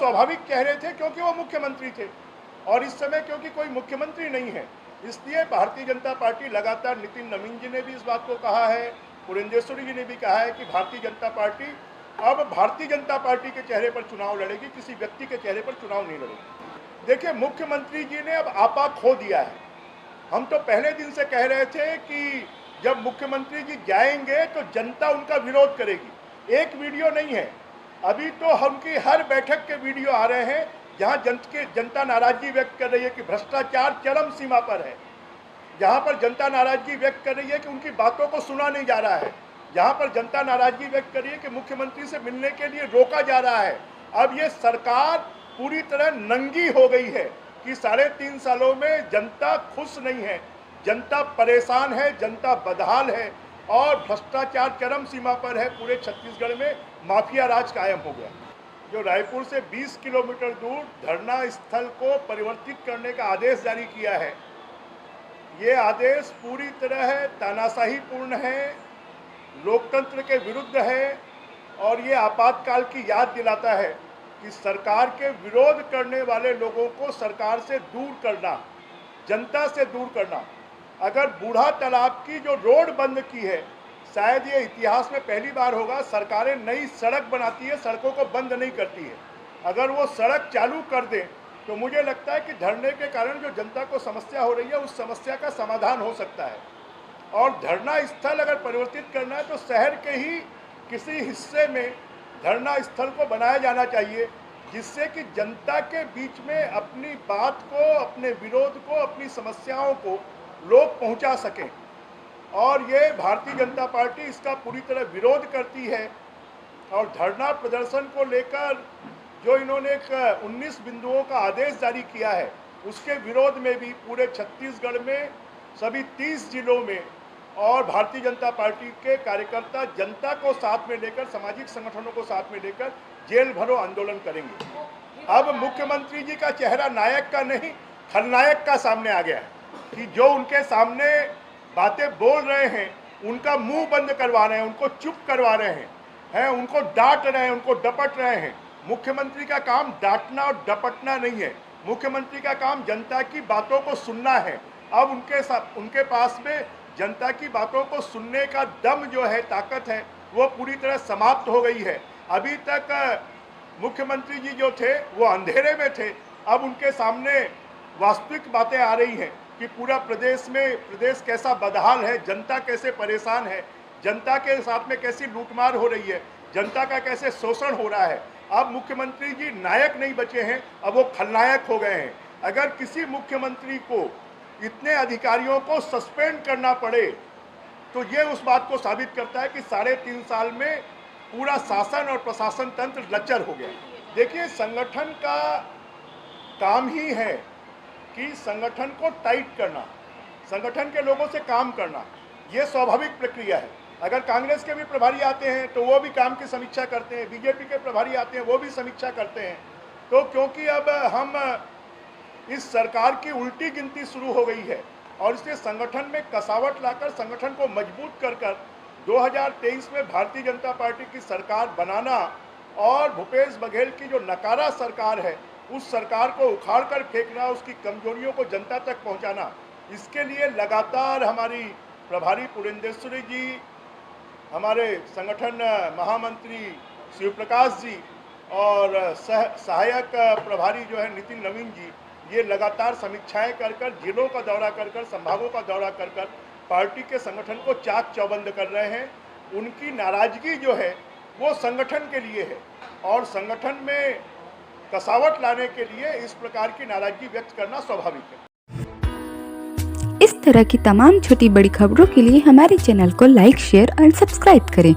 स्वाभाविक कह रहे थे क्योंकि वो मुख्यमंत्री थे, और इस समय क्योंकि कोई मुख्यमंत्री नहीं है, इसलिए भारतीय जनता पार्टी लगातार, नितिन नवीन जी ने भी इस बात को कहा है, पुरंदेश्वरी जी ने भी कहा है कि भारतीय जनता पार्टी अब भारतीय जनता पार्टी के चेहरे पर चुनाव लड़ेगी, किसी व्यक्ति के चेहरे पर चुनाव नहीं लड़ेगी। देखिए, मुख्यमंत्री जी ने अब आपा खो दिया है। हम तो पहले दिन से कह रहे थे कि जब मुख्यमंत्री जी जाएंगे तो जनता उनका विरोध करेगी। एक वीडियो नहीं है, अभी तो उनकी हर बैठक के वीडियो आ रहे हैं जहां जनता नाराजगी व्यक्त कर रही है कि भ्रष्टाचार चरम सीमा पर है, जहां पर जनता नाराजगी व्यक्त कर रही है कि उनकी बातों को सुना नहीं जा रहा है, जहां पर जनता नाराजगी व्यक्त कर रही है कि मुख्यमंत्री से मिलने के लिए रोका जा रहा है। अब ये सरकार पूरी तरह नंगी हो गई है कि 3.5 सालों में जनता खुश नहीं है, जनता परेशान है, जनता बदहाल है और भ्रष्टाचार चरम सीमा पर है। पूरे छत्तीसगढ़ में माफिया राज कायम हो गया। जो रायपुर से 20 किलोमीटर दूर धरना स्थल को परिवर्तित करने का आदेश जारी किया है, ये आदेश पूरी तरह तानाशाहीपूर्ण है, लोकतंत्र के विरुद्ध है और ये आपातकाल की याद दिलाता है कि सरकार के विरोध करने वाले लोगों को सरकार से दूर करना, जनता से दूर करना। अगर बूढ़ा तालाब की जो रोड बंद की है, शायद ये इतिहास में पहली बार होगा, सरकारें नई सड़क बनाती है, सड़कों को बंद नहीं करती है। अगर वो सड़क चालू कर दें तो मुझे लगता है कि धरने के कारण जो जनता को समस्या हो रही है उस समस्या का समाधान हो सकता है। और धरना स्थल अगर परिवर्तित करना है तो शहर के ही किसी हिस्से में धरना स्थल को बनाया जाना चाहिए, जिससे कि जनता के बीच में अपनी बात को, अपने विरोध को, अपनी समस्याओं को लोग पहुंचा सकें। और ये भारतीय जनता पार्टी इसका पूरी तरह विरोध करती है। और धरना प्रदर्शन को लेकर जो इन्होंने एक 19 बिंदुओं का आदेश जारी किया है, उसके विरोध में भी पूरे छत्तीसगढ़ में सभी 30 जिलों में और भारतीय जनता पार्टी के कार्यकर्ता जनता को साथ में लेकर, सामाजिक संगठनों को साथ में लेकर जेल भरो आंदोलन करेंगे। अब मुख्यमंत्री जी का चेहरा नायक का नहीं, खलनायक का सामने आ गया है कि जो उनके सामने बातें बोल रहे हैं उनका मुंह बंद करवा रहे हैं, उनको चुप करवा रहे हैं, उनको डांट रहे हैं, उनको डपट रहे हैं। मुख्यमंत्री का काम डांटना और डपटना नहीं है, मुख्यमंत्री का काम जनता की बातों को सुनना है। अब उनके पास में जनता की बातों को सुनने का दम जो है, ताकत है, वो पूरी तरह समाप्त हो गई है। अभी तक मुख्यमंत्री जी जो थे वो अंधेरे में थे, अब उनके सामने वास्तविक बातें आ रही हैं कि पूरा प्रदेश कैसा बदहाल है, जनता कैसे परेशान है, जनता के साथ में कैसी लूटमार हो रही है, जनता का कैसे शोषण हो रहा है। अब मुख्यमंत्री जी नायक नहीं बचे हैं, अब वो खलनायक हो गए हैं। अगर किसी मुख्यमंत्री को इतने अधिकारियों को सस्पेंड करना पड़े तो ये उस बात को साबित करता है कि 3.5 साल में पूरा शासन और प्रशासन तंत्र लचर हो गया। देखिए, संगठन का काम ही है कि संगठन को टाइट करना, संगठन के लोगों से काम करना, ये स्वाभाविक प्रक्रिया है। अगर कांग्रेस के भी प्रभारी आते हैं तो वो भी काम की समीक्षा करते हैं, बीजेपी के प्रभारी आते हैं वो भी समीक्षा करते हैं। तो क्योंकि अब हम इस सरकार की उल्टी गिनती शुरू हो गई है और इसलिए संगठन में कसावट लाकर, संगठन को मजबूत कर 2023 में भारतीय जनता पार्टी की सरकार बनाना और भूपेश बघेल की जो नकारा सरकार है उस सरकार को उखाड़ कर फेंकना, उसकी कमजोरियों को जनता तक पहुंचाना, इसके लिए लगातार हमारी प्रभारी पुरंदेश्वरी जी, हमारे संगठन महामंत्री शिव प्रकाश जी और सहायक प्रभारी जो है नितिन नवीन जी, ये लगातार समीक्षाएं कर जिलों का दौरा कर संभागों का दौरा कर पार्टी के संगठन को चाक चौबंद कर रहे हैं। उनकी नाराजगी जो है वो संगठन के लिए है और संगठन में कसावट लाने के लिए इस प्रकार की नाराजगी व्यक्त करना स्वाभाविक है। इस तरह की तमाम छोटी बड़ी खबरों के लिए हमारे चैनल को लाइक, शेयर और सब्सक्राइब करें।